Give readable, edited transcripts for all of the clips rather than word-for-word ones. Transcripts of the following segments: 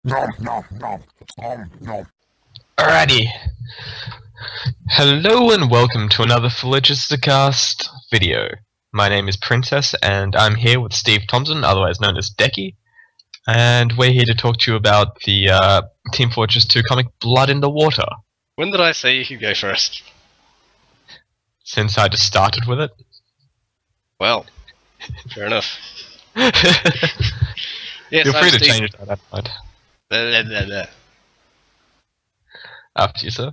Nom, nom, nom, nom, nom. Alrighty. Hello and welcome to another Phlogistocast video. My name is Princess and I'm here with Steve Thompson, otherwise known as Dekky, and we're here to talk to you about the Team Fortress 2 comic Blood in the Water, When did I say you could go first? since I just started with it. Well, fair enough. Feel Yes, free to change it at that point. After you, sir.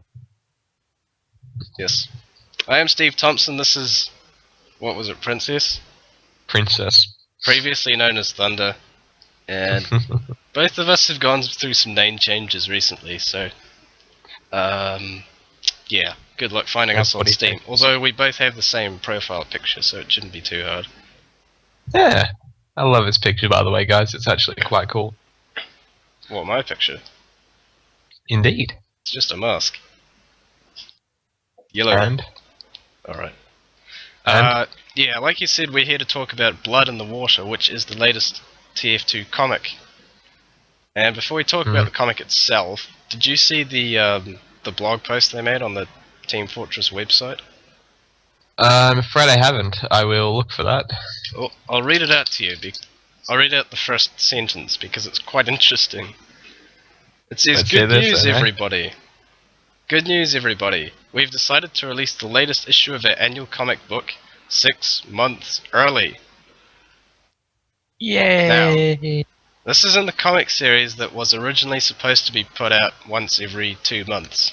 Yes. I am Steve Thompson. This is... what was it, Princess? Princess. Previously known as Thunder. And both of us have gone through some name changes recently, so... yeah. Good luck finding us on Steam. Although we both have the same profile picture, so it shouldn't be too hard. Yeah. I love this picture, by the way, guys. It's actually quite cool. What, my picture? Indeed. It's just a mask. Yellow. And? Alright. And? Yeah, like you said, we're here to talk about Blood in the Water, which is the latest TF2 comic. And before we talk about the comic itself, did you see the blog post they made on the Team Fortress website? I'm afraid I haven't. I will look for that. Well, I'll read it out to you. I'll read out the first sentence because it's quite interesting. It says, Let's hear "Good this, news, then, eh? everybody. Good news, everybody. We've decided to release the latest issue of our annual comic book 6 months early. Yay! This is in the comic series that was originally supposed to be put out once every 2 months.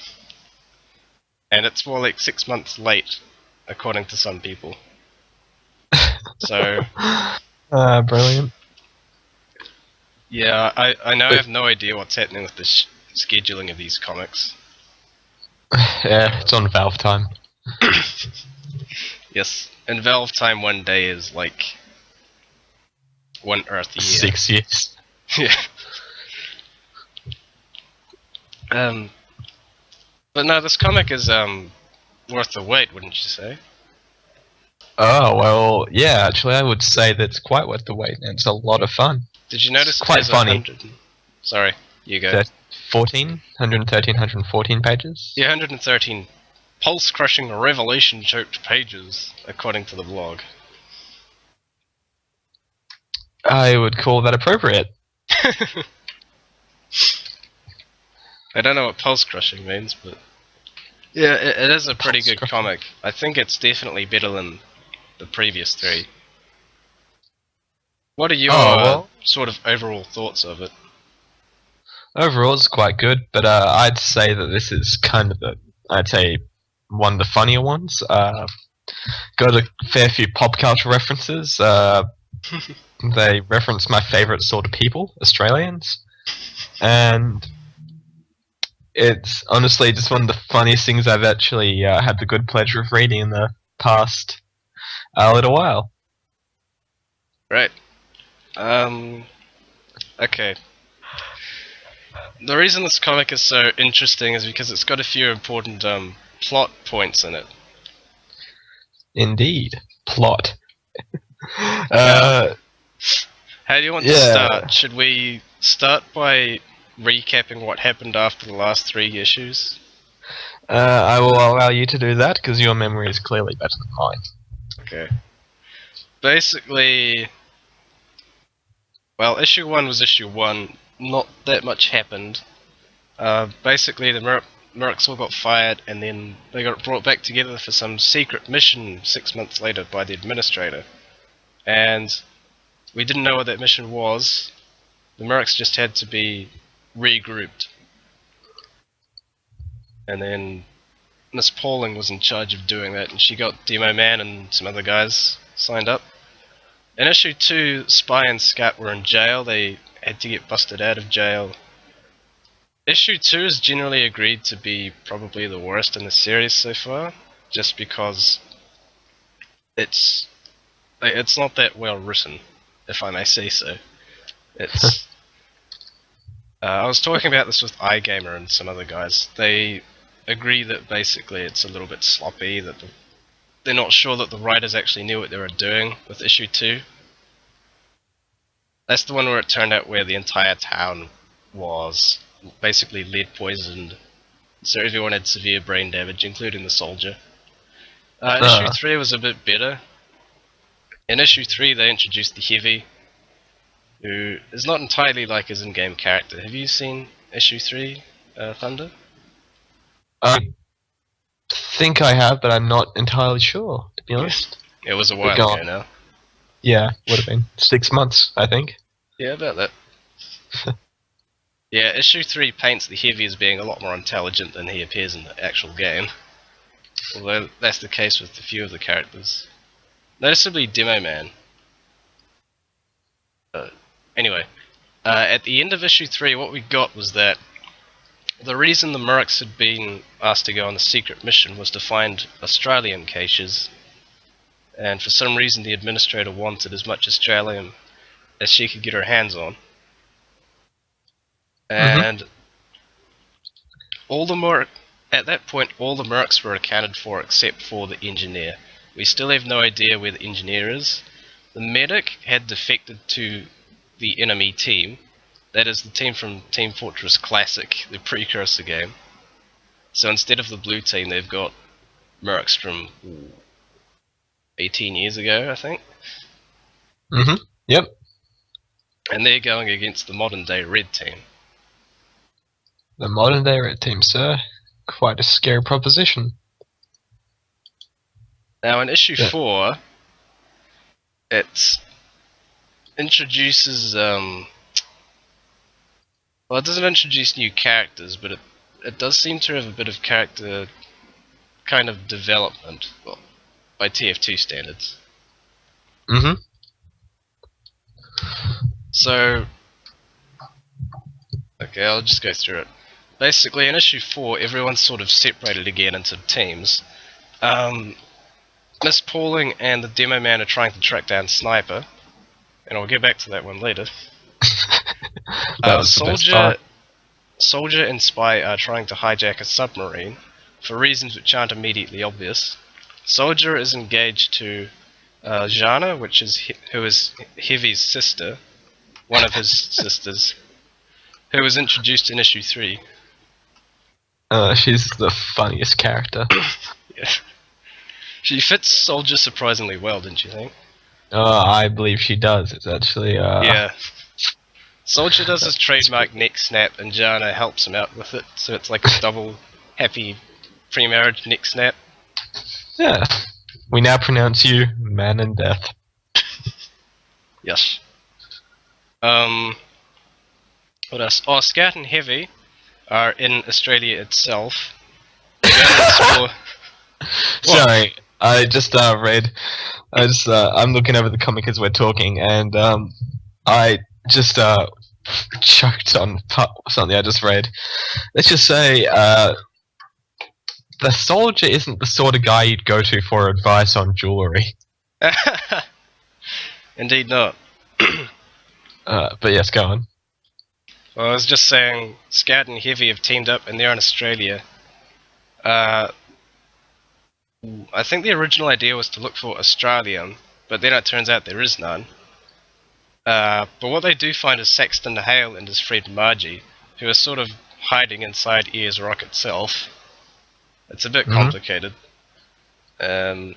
And it's more like 6 months late, according to some people. So, Brilliant. yeah, I know I have no idea what's happening with the scheduling of these comics. Yeah, it's on Valve time. Yes, in Valve time 1 day is like 1 Earth year. 6 years. Yeah. But no, this comic is worth the wait, wouldn't you say? Oh, well, yeah, actually I would say that it's quite worth the wait, and it's a lot of fun. Did you notice It's quite it has funny. 100... Sorry, you go. There's 113, 114 pages? Yeah, 113 pulse-crushing, revelation-choked pages, according to the blog. I would call that appropriate. I don't know what pulse-crushing means, but... yeah, it is a pretty good comic. I think it's definitely better than the previous 3. What are your sort of overall thoughts of it? Overall, it's quite good, but I'd say that this is kind of I'd say, one of the funnier ones. Got a fair few pop culture references. They reference my favourite sort of people, Australians. And it's honestly just one of the funniest things I've actually had the good pleasure of reading in the past little while. Right. Okay. The reason this comic is so interesting is because it's got a few important plot points in it. Indeed. Plot. How do you want to start? Should we start by recapping what happened after the last 3 issues? I will allow you to do that, because your memory is clearly better than mine. Okay. Basically... well, issue 1 was issue 1. Not that much happened. Basically, the Mercs all got fired, and then they got brought back together for some secret mission 6 months later by the administrator. And we didn't know what that mission was. The Mercs just had to be regrouped. And then Miss Pauling was in charge of doing that, and she got Demo Man and some other guys signed up. In issue 2, Spy and Scat were in jail. They had to get busted out of jail. Issue 2 is generally agreed to be probably the worst in the series so far, just because it's not that well written, if I may say so. It's I was talking about this with iGamer and some other guys. They agree that basically it's a little bit sloppy, that they're not sure that the writers actually knew what they were doing with issue 2. That's the one where it turned out where the entire town was basically lead poisoned, so everyone had severe brain damage, including the soldier. Issue 3 was a bit better. In issue 3 they introduced the Heavy, who is not entirely like his in-game character. Have you seen issue 3, Thunder? I think I have, but I'm not entirely sure, to be honest. It was a while ago now. Yeah, would have been 6 months, I think. Yeah, about that. Yeah, issue 3 paints the Heavy as being a lot more intelligent than he appears in the actual game. Although that's the case with a few of the characters. Noticeably Demo Man. Anyway, at the end of issue 3 what we got was that the reason the Mercs had been asked to go on a secret mission was to find Australium caches, and for some reason the administrator wanted as much Australium as she could get her hands on. And at that point all the Mercs were accounted for except for the engineer. We still have no idea where the engineer is. The medic had defected to the enemy team. That is the team from Team Fortress Classic, the precursor game. So instead of the blue team, they've got Mercs from 18 years ago, I think. Yep. And they're going against the modern day red team. The modern day red team, sir. Quite a scary proposition. Now in issue 4, it introduces, well, it doesn't introduce new characters, but it does seem to have a bit of character kind of development, well, by TF2 standards. So, okay, I'll just go through it. Basically, in issue 4, everyone's sort of separated again into teams. Miss Pauling and the Demo Man are trying to track down Sniper, and I'll get back to that one later. Soldier and Spy are trying to hijack a submarine, for reasons which aren't immediately obvious. Soldier is engaged to Jana, who is Heavy's sister, one of his sisters, who was introduced in issue 3. She's the funniest character. Yeah. She fits Soldier surprisingly well, didn't you think? I believe she does. It's actually, yeah. Soldier does his trademark neck snap, and Jana helps him out with it, so it's like a double happy pre-marriage neck snap. Yeah. We now pronounce you Man and Death. Yes. What else? Oh, Scout and Heavy are in Australia itself. Sorry, I just read. I'm looking over the comic as we're talking, and I just choked on something I just read. Let's just say the soldier isn't the sort of guy you'd go to for advice on jewelry. Indeed not. But yes, go on. Well, I was just saying, Scout and Heavy have teamed up, and they're in Australia. I think the original idea was to look for Australium, but then it turns out there is none. But what they do find is Saxton Hale and his friend Margie, who are sort of hiding inside Ayers Rock itself. It's a bit complicated. And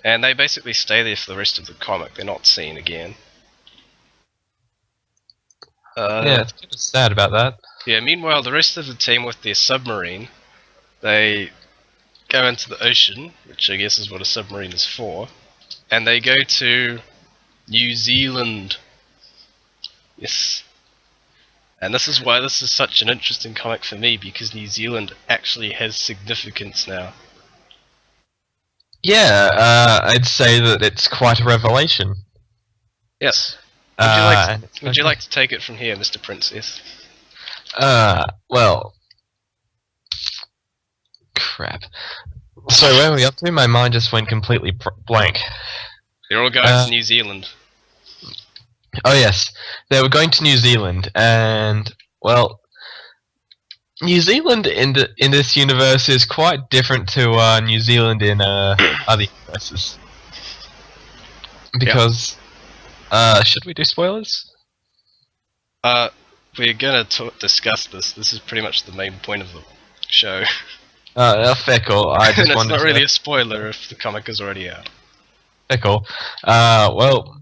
they basically stay there for the rest of the comic. They're not seen again. Yeah, it's kind of sad about that. Yeah, meanwhile, the rest of the team with their submarine, they go into the ocean, which I guess is what a submarine is for, and they go to New Zealand. Yes. And this is why this is such an interesting comic for me, because New Zealand actually has significance now. Yeah, I'd say that it's quite a revelation. Yes. Would you like to take it from here, Mr. Princess? Well... Crap. So where are we up to? My mind just went completely blank. They're all going to New Zealand. Oh yes, they were going to New Zealand, and, well... New Zealand in this universe is quite different to New Zealand in other universes. Because Should we do spoilers? We're gonna discuss this. This is pretty much the main point of the show. Fair call. I And just it's wanted not to... really a spoiler if the comic is already out. Fair call. Well,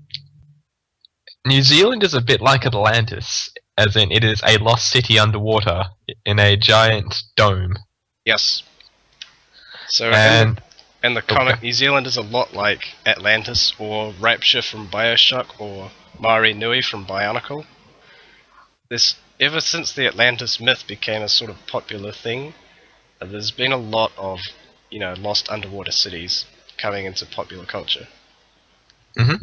New Zealand is a bit like Atlantis, as in it is a lost city underwater in a giant dome. Yes. So And in the comic, Okay. New Zealand is a lot like Atlantis, or Rapture from Bioshock, or Mari Nui from Bionicle. Ever since the Atlantis myth became a sort of popular thing, there's been a lot of, lost underwater cities coming into popular culture. Mhm.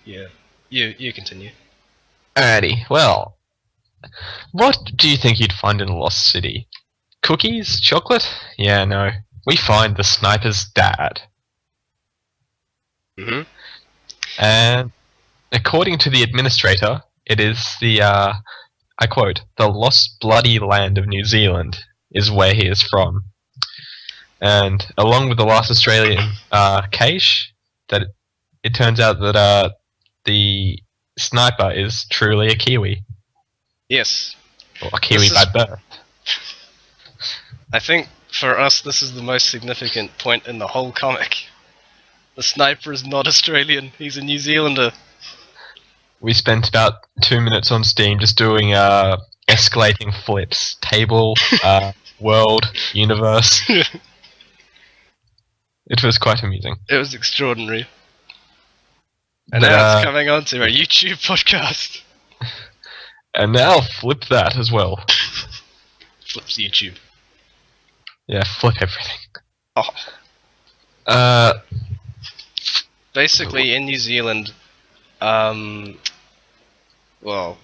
Yeah. You continue. Alrighty, well, what do you think you'd find in a lost city? Cookies? Chocolate? Yeah, no. We find the sniper's dad. Mm-hmm. And according to the administrator, it is the, I quote, the lost bloody land of New Zealand is where he is from. And along with the last Australian cache, that it turns out that the sniper is truly a kiwi. Yes. Or a kiwi This by is- birth. I think for us, this is the most significant point in the whole comic. The sniper is not Australian, he's a New Zealander. We spent about 2 minutes on Steam just doing escalating flips. Table, world, universe. It was quite amusing. It was extraordinary. And But, now it's coming on to our YouTube podcast. and now flip that as well. Flips YouTube. Yeah, flip everything. Oh. Basically, in New Zealand, well...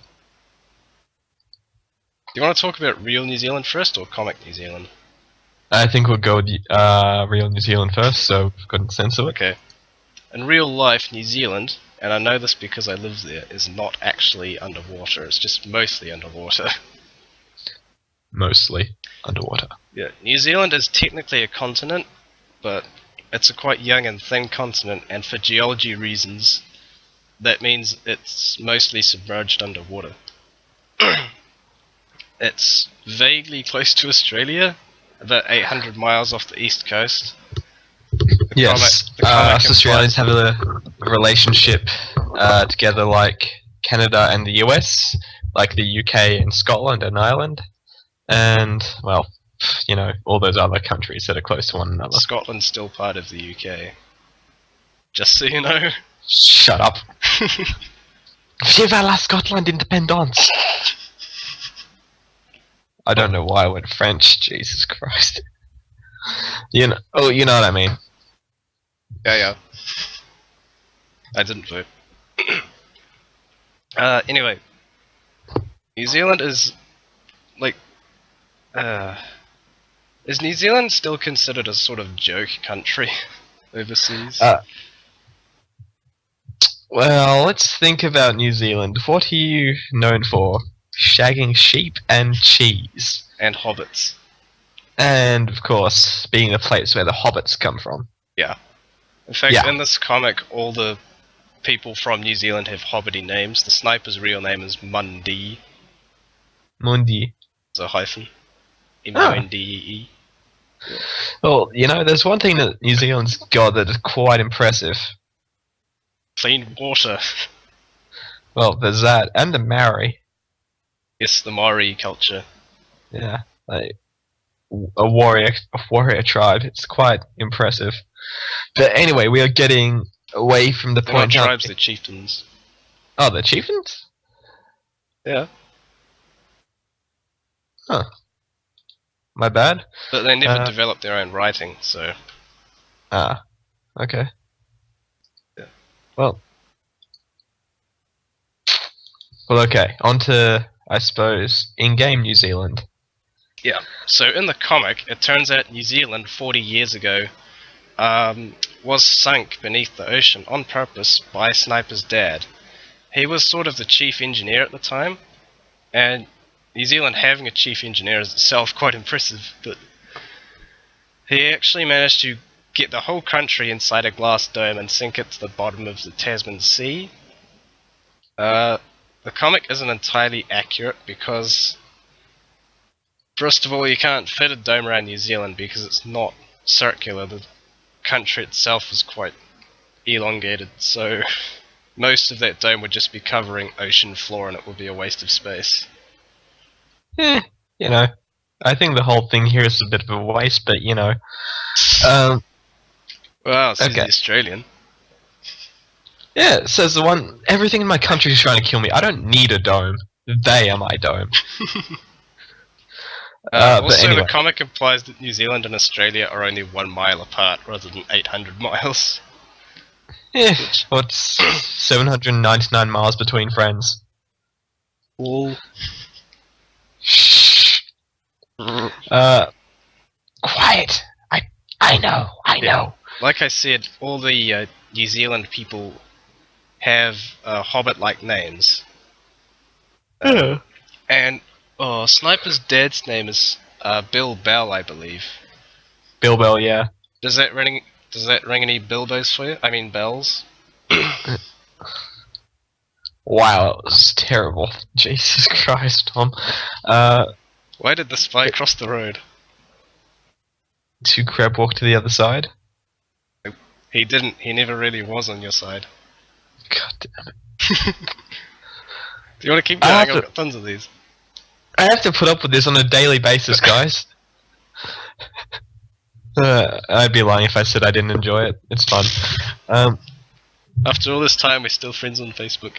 Do you want to talk about real New Zealand first, or comic New Zealand? I think we'll go with real New Zealand first, so we've got a sense of it. Okay. In real life, New Zealand, and I know this because I live there, is not actually underwater. It's just mostly underwater. Mostly underwater. Yeah, New Zealand is technically a continent, but it's a quite young and thin continent, and for geology reasons, that means it's mostly submerged underwater. It's vaguely close to Australia, about 800 miles off the east coast. Yes, the comic us Australians have a relationship together like Canada and the US, like the UK and Scotland and Ireland, and, well, all those other countries that are close to one another. Scotland's still part of the UK. Just so you know. Shut up. Viva la Scotland independence! I don't know why I went French, Jesus Christ. You know what I mean. Yeah. I didn't vote. Anyway. New Zealand is... is New Zealand still considered a sort of joke country overseas? Well, let's think about New Zealand. What are you known for? Shagging sheep and cheese. And hobbits. And, of course, being the place where the hobbits come from. Yeah. In fact, Yeah. in this comic, all the people from New Zealand have hobbity names. The sniper's real name is Mundi. Mundi. It's a hyphen. Ah. M-U-N-D-E-E. Well, there's one thing that New Zealand's got that is quite impressive. Clean water. Well, there's that, and the Maori. Yes, the Maori culture. Yeah, like a warrior tribe. It's quite impressive. But anyway, we are getting away from the They're not point. aren't tribes, we? they're chieftains. Oh, the chieftains? Yeah. Huh. My bad. But they never Uh, developed their own writing, so... Ah, okay. Yeah. Well, okay. On to, I suppose, in-game New Zealand. Yeah. So in the comic, it turns out New Zealand 40 years ago was sunk beneath the ocean on purpose by Sniper's dad. He was sort of the chief engineer at the time, and New Zealand having a chief engineer is itself quite impressive, but he actually managed to get the whole country inside a glass dome and sink it to the bottom of the Tasman Sea, The comic isn't entirely accurate because, first of all, you can't fit a dome around New Zealand because it's not circular. The country itself is quite elongated, so most of that dome would just be covering ocean floor and it would be a waste of space. You know, I think the whole thing here is a bit of a waste, but you know. Um, Wow, says Okay. the Australian. yeah, it says the one, everything in my country is trying to kill me. I don't need a dome. They are my dome. But Also, anyway. the comic implies that New Zealand and Australia are only 1 mile apart rather than 800 miles. Yeah, what's 799 miles between friends? Lol. Shh. Quiet. I know. Like I said, all the New Zealand people have hobbit-like names. Yeah. And Sniper's dad's name is Bill Bell, I believe. Bilbo, yeah. Does that ring any Bilbos for you? I mean bells? Wow, it was terrible. Jesus Christ, Tom. Why did the spy cross the road? To crab walk to the other side? He didn't. He never really was on your side. God damn it. Do you want to keep I going? have I've to- got tons of these. I have to put up with this on a daily basis, guys. I'd be lying if I said I didn't enjoy it. It's fun. After all this time, we're still friends on Facebook.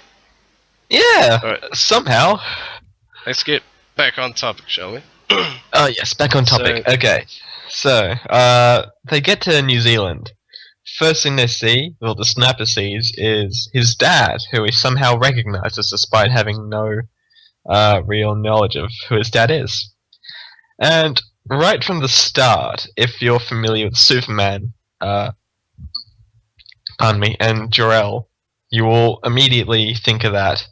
Yeah, Alright. somehow. Let's get back on topic, shall we? Oh yes, back on topic. Okay, so they get to New Zealand. First thing they see, well, the sniper sees, is his dad, who he somehow recognizes despite having no real knowledge of who his dad is. And right from the start, if you're familiar with Superman, pardon me, and Jor-El, you will immediately think of that.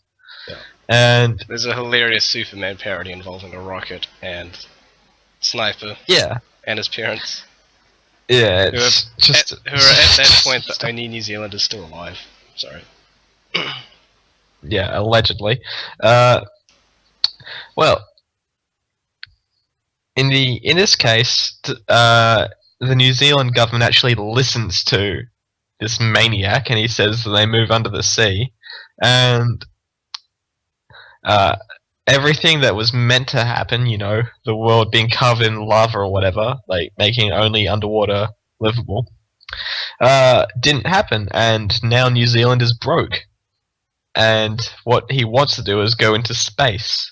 Yeah. And There's a hilarious Superman parody involving a rocket and Sniper yeah, and his parents, yeah, who are it's just who are at that point the only New Zealander still alive. Sorry. yeah, allegedly. Well, in this case, the New Zealand government actually listens to this maniac, and he says that they move under the sea, and everything that was meant to happen, you know, the world being covered in lava or whatever, like making only underwater livable, didn't happen, and now New Zealand is broke. And what he wants to do is go into space.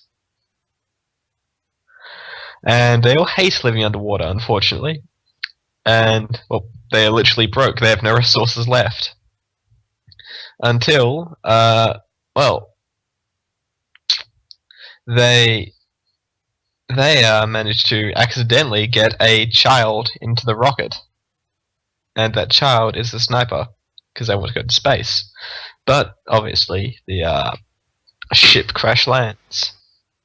And they all hate living underwater, unfortunately. And, well, they are literally broke. They have no resources left. Until, well, they managed to accidentally get a child into the rocket. And that child is the sniper, because they want to go to space. But, obviously, the ship crash lands.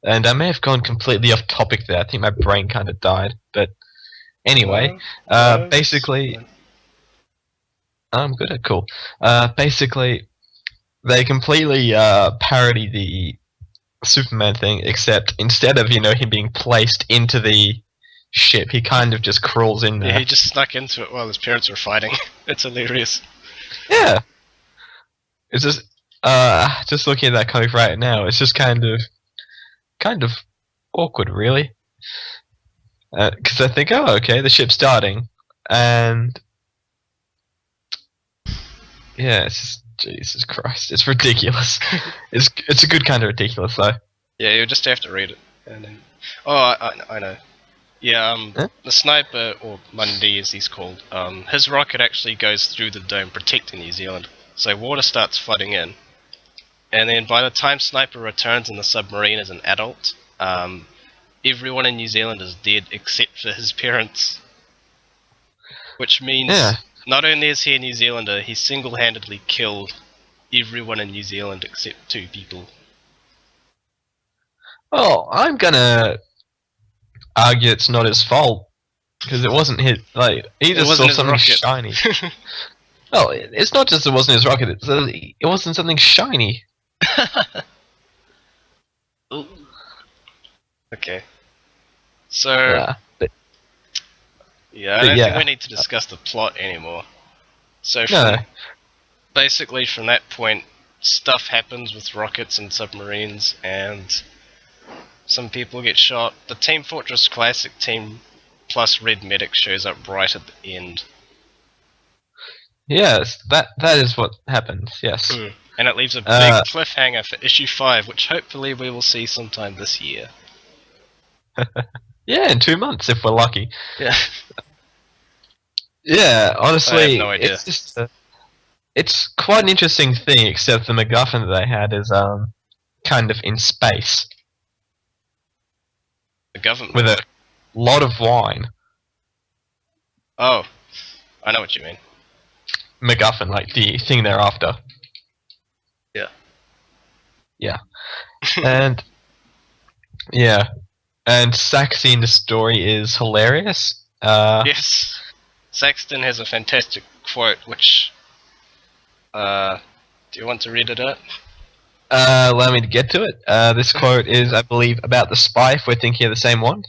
And I may have gone completely off topic there. I think my brain kind of died. But anyway, basically, I'm good at cool. Basically, they completely parody the Superman thing, except instead of, you know, him being placed into the ship, he kind of just crawls in there. Yeah, he just snuck into it while his parents were fighting. It's hilarious. Yeah. It's just looking at that comic right now, it's just kind of awkward, really. Because I think, oh, okay, the ship's starting, and yeah, it's just, Jesus Christ, it's ridiculous. it's a good kind of ridiculous, though. Yeah, you just have to read it. And then, I know. Yeah, Huh? the sniper, or Mundy as he's called, his rocket actually goes through the dome protecting New Zealand. So water starts flooding in. And then by the time Sniper returns in the submarine as an adult, everyone in New Zealand is dead except for his parents. Which means Yeah. not only is he a New Zealander, he single-handedly killed everyone in New Zealand except 2 people. Well, I'm gonna argue it's not his fault, because it wasn't his, like, he It just wasn't saw his something rocket. shiny. Well, it's not just it wasn't his rocket, it wasn't something shiny. Ooh. Okay. So Yeah, yeah, I but don't think yeah. we need to discuss the plot anymore. So No. basically from that point, stuff happens with rockets and submarines, and some people get shot. The Team Fortress Classic team plus Red Medic shows up right at the end. Yes, that is what happens. Yes. And it leaves a big Uh, cliffhanger for issue 5, which hopefully we will see sometime this year. yeah, in 2 months if we're lucky. Yeah. Yeah, honestly, I have no idea. it's just it's quite an interesting thing. Except the MacGuffin that they had is kind of in space The government. with a lot of wine. Oh, I know what you mean. MacGuffin, like the thing they're after. Yeah. Yeah. And yeah. And Saxy in the story is hilarious. Yes. Saxton has a fantastic quote, which... do you want to read it out? Allow me to get to it. This quote is, I believe, about the spy, if we're thinking of the same one.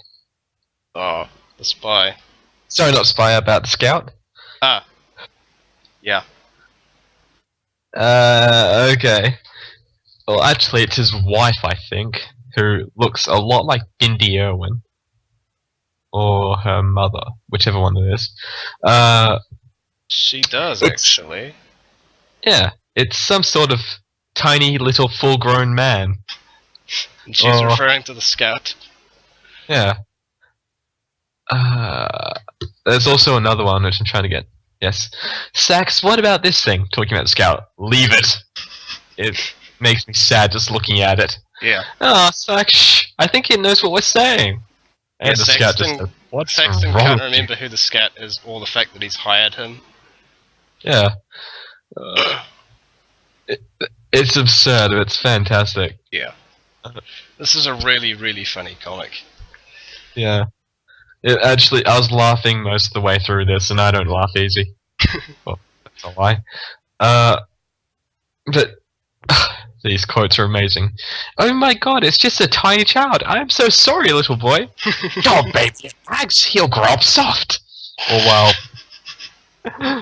Oh, the spy. Sorry, not spy, about the scout. Ah. Yeah. Okay. Well, actually, it's his wife, I think, who looks a lot like Bindi Irwin. Or her mother, whichever one it is. She does, It's- actually. Yeah, it's some sort of tiny little full-grown man. And she's Oh. referring to the scout. Yeah. There's also another one which I'm trying to get. Yes. Sax, what about this thing? Talking about the scout. Leave it. It makes me sad just looking at it. Yeah. Oh, Sax, shh, I think it knows what we're saying. And Yeah, the scout just Saxton- says, what's Saxton wrong can't with you?" remember who the scout is or the fact that he's hired him. Yeah. It's absurd, but it's fantastic. Yeah. This is a really, really funny comic. Yeah. Actually, I was laughing most of the way through this, and I don't laugh easy. Well, that's a lie. But these quotes are amazing. Oh my god, it's just a tiny child. I'm so sorry, little boy. Oh, baby, Max, he'll grow up soft. Or while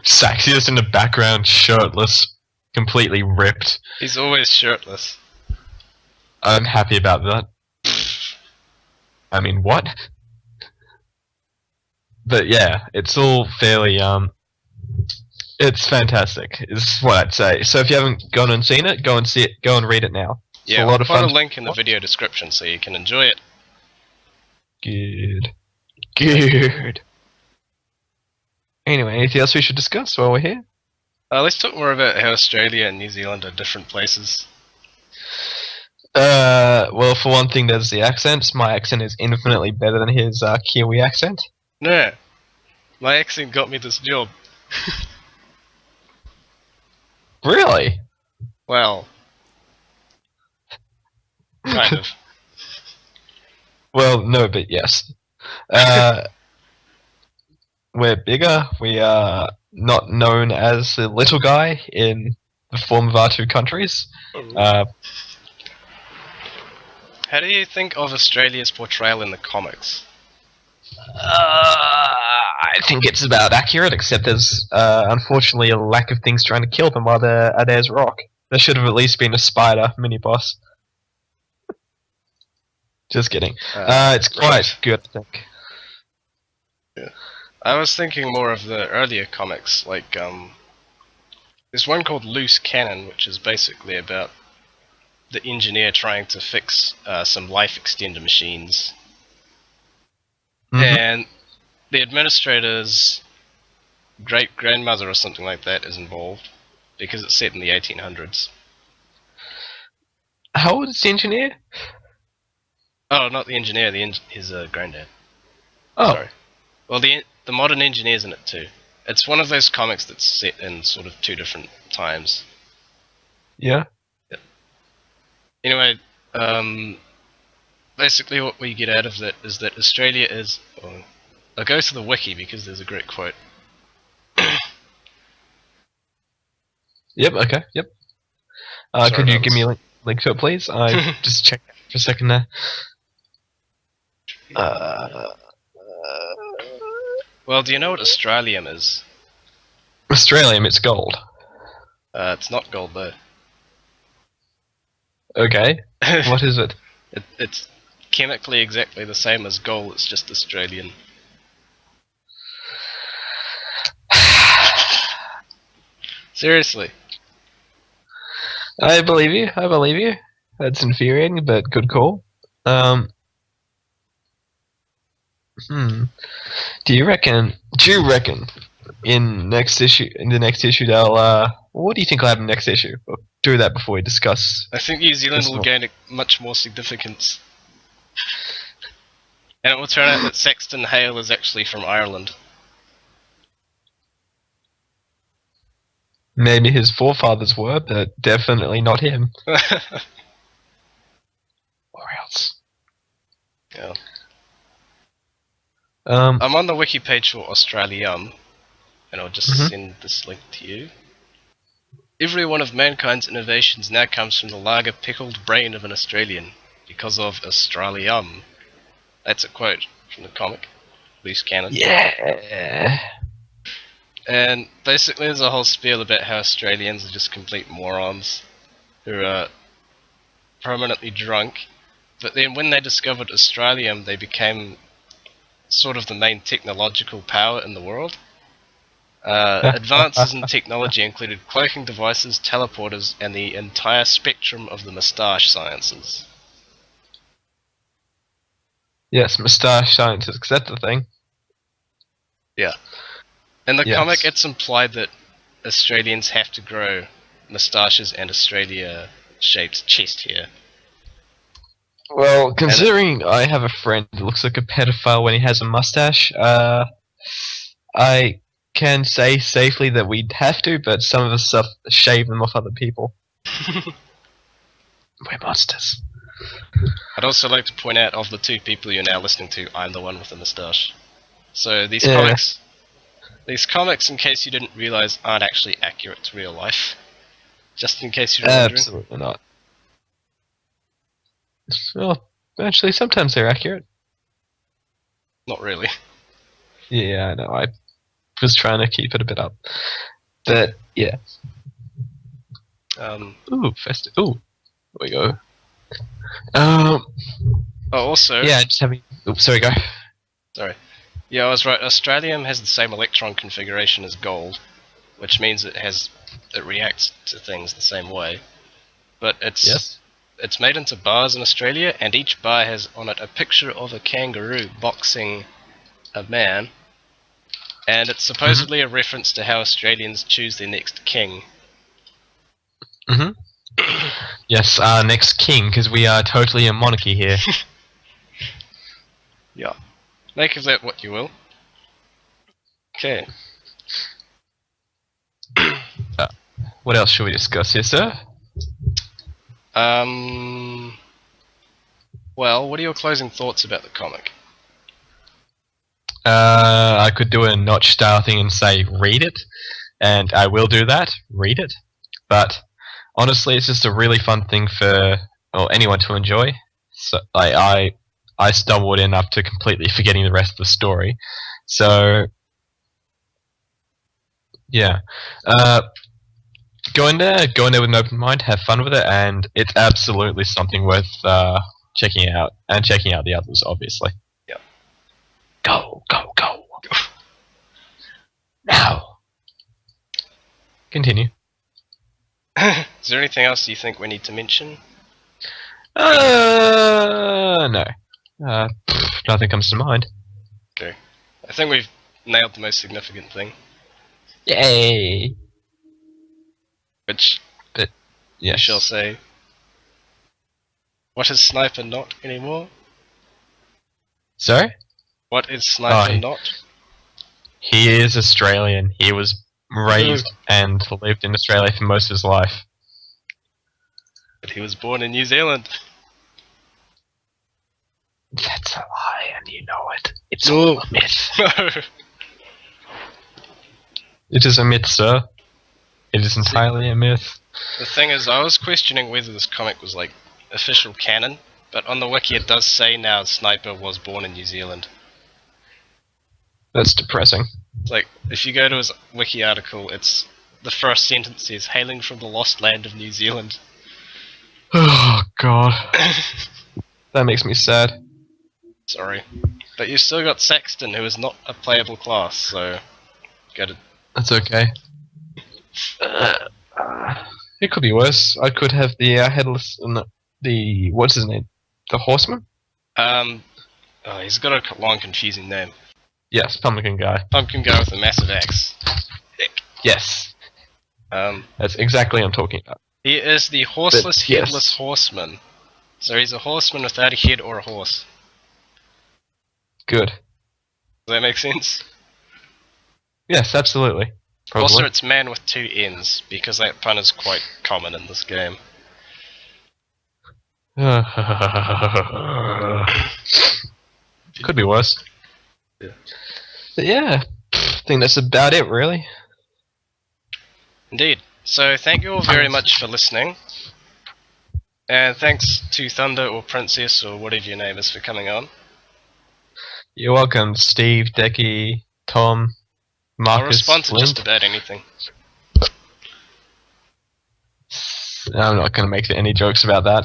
Saxy is in the background, shirtless, completely ripped. He's always shirtless. I'm happy about that. I mean, what? But yeah, it's all fairly, it's fantastic, is what I'd say. So if you haven't gone and seen it, go and see it, go and read it now. It's Yeah, a lot we'll of put fun. a link in the video description so you can enjoy it. Good. Good. Anyway, anything else we should discuss while we're here? Let's talk more about how Australia and New Zealand are different places. Well, for one thing, there's the accents. My accent is infinitely better than his Kiwi accent. No, my accent got me this job. Really? Well, kind of. Well, no, but yes. We're bigger. We are not known as the little guy in the form of our two countries. How do you think of Australia's portrayal in the comics? I think it's about accurate, except there's unfortunately a lack of things trying to kill them while they're at Ayers Rock. There should have at least been a spider mini-boss. Just kidding. It's quite right. good, I think. I was thinking more of the earlier comics, like, there's one called Loose Cannon, which is basically about the engineer trying to fix some life extender machines. Mhm. And the administrator's great-grandmother or something like that is involved, because it's set in the 1800s. How old is the engineer? Oh, not the engineer, his granddad. Oh, Sorry. Well, the modern engineer's in it too. It's one of those comics that's set in sort of two different times. yeah. Anyway, basically what we get out of that is that Australia is... Oh, I'll go to the wiki because there's a great quote. Yep. Okay. Yep. Sorry Could you about give me this. a link? link to it, please? I just checked for a second there. Well, do you know what Australium is? Australium, it's gold. It's not gold though. Okay. What is it? It's chemically exactly the same as gold, it's just Australian. Seriously. I believe you. I believe you. That's infuriating, but good call. Do you reckon in the next issue they'll what do you think will happen next issue? We'll do that before we discuss. I think New Zealand will gain much more significance. And it will turn out that Saxton Hale is actually from Ireland. Maybe his forefathers were, but definitely not him. Or else. Yeah. I'm I'm on the wiki page for Australium, and I'll just send this link to you. Every one of mankind's innovations now comes from the lager pickled brain of an Australian, because of Australium. That's a quote from the comic, loose cannon. Yeah. And basically there's a whole spiel about how Australians are just complete morons, who are permanently drunk, but then when they discovered Australium, they became sort of the main technological power in the world. Advances in technology included cloaking devices, teleporters, and the entire spectrum of the moustache sciences. Yes, moustache sciences, because that's the thing. Yeah. In the Yes. comic, it's implied that Australians have to grow moustaches and Australia-shaped chest hair. Well, considering I have a friend who looks like a pedophile when he has a mustache, I can say safely that we'd have to, but some of us shave them off other people. We're monsters. I'd also like to point out, of the two people you're now listening to, I'm the one with the moustache. So these Yeah. comics, in case you didn't realize, aren't actually accurate to real life. Just in case you're wondering. Absolutely not. Well, actually, sometimes they're accurate. Not really. Yeah, I know. I was trying to keep it a bit up. But, yeah. Ooh, festive. Ooh, there we go. Also... Yeah, just having... Oops, sorry, go. Sorry. Yeah, I was right. Australium has the same electron configuration as gold, which means it reacts to things the same way. But it's made into bars in Australia, and each bar has on it a picture of a kangaroo boxing a man, and it's supposedly a reference to how Australians choose their next king. Yes, our next king, because we are totally a monarchy here. Yeah. Make of that what you will. Okay. What else should we discuss here, sir? Well, what are your closing thoughts about the comic? I could do a notch style thing and say read it, and I will do that. Read it, but honestly, it's just a really fun thing for anyone to enjoy. So I stumbled in after completely forgetting the rest of the story. So yeah, go in there with an open mind, have fun with it, and it's absolutely something worth checking out, and checking out the others, obviously. Yeah. Go. Now. Continue. Is there anything else you think we need to mention? No. Nothing comes to mind. Okay. I think we've nailed the most significant thing. Yay! Which, Yes. I shall say, what is Sniper not anymore? Sorry? What is Sniper not? He is Australian. He was raised and lived in Australia for most of his life. But he was born in New Zealand. That's a lie, and you know it. It's all a myth. No. It is a myth, sir. It is entirely a myth. The thing is, I was questioning whether this comic was like official canon, but on the wiki it does say now Sniper was born in New Zealand. That's depressing. Like, if you go to his wiki article, it's the first sentence says, "Hailing from the lost land of New Zealand." Oh god. That makes me sad. Sorry. But you've still got Saxton, who is not a playable class, so... That's okay. It could be worse. I could have the headless and the what's his name? The horseman? Oh, he's got a long, confusing name. Yes, pumpkin guy. Pumpkin guy with a massive axe. Yes. That's exactly what I'm talking about. He is the horseless, But, yes. headless horseman. So he's a horseman without a head or a horse. Good. Does that make sense? Yes, absolutely. Probably. Also, it's man with two ends, because that pun is quite common in this game. Could be worse. Yeah. But yeah, I think that's about it, really. Indeed. So thank you all very much for listening. And thanks to Thunder or Princess or whatever your name is for coming on. You're welcome, Steve, Dekky, Tom, Marcus, I'll respond to Flint. just about anything. I'm not going to make any jokes about that.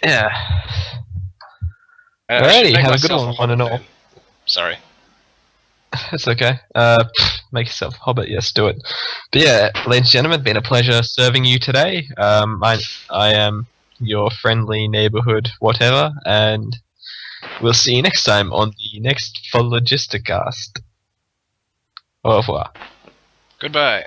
Yeah. I should Alrighty, make have a good myself one and all. hobbit. Sorry. That's okay. Make yourself a hobbit, yes, do it. But yeah, ladies and gentlemen, it's been a pleasure serving you today. I am your friendly neighborhood whatever, and we'll see you next time on the next Phlogicast. Au revoir. Goodbye.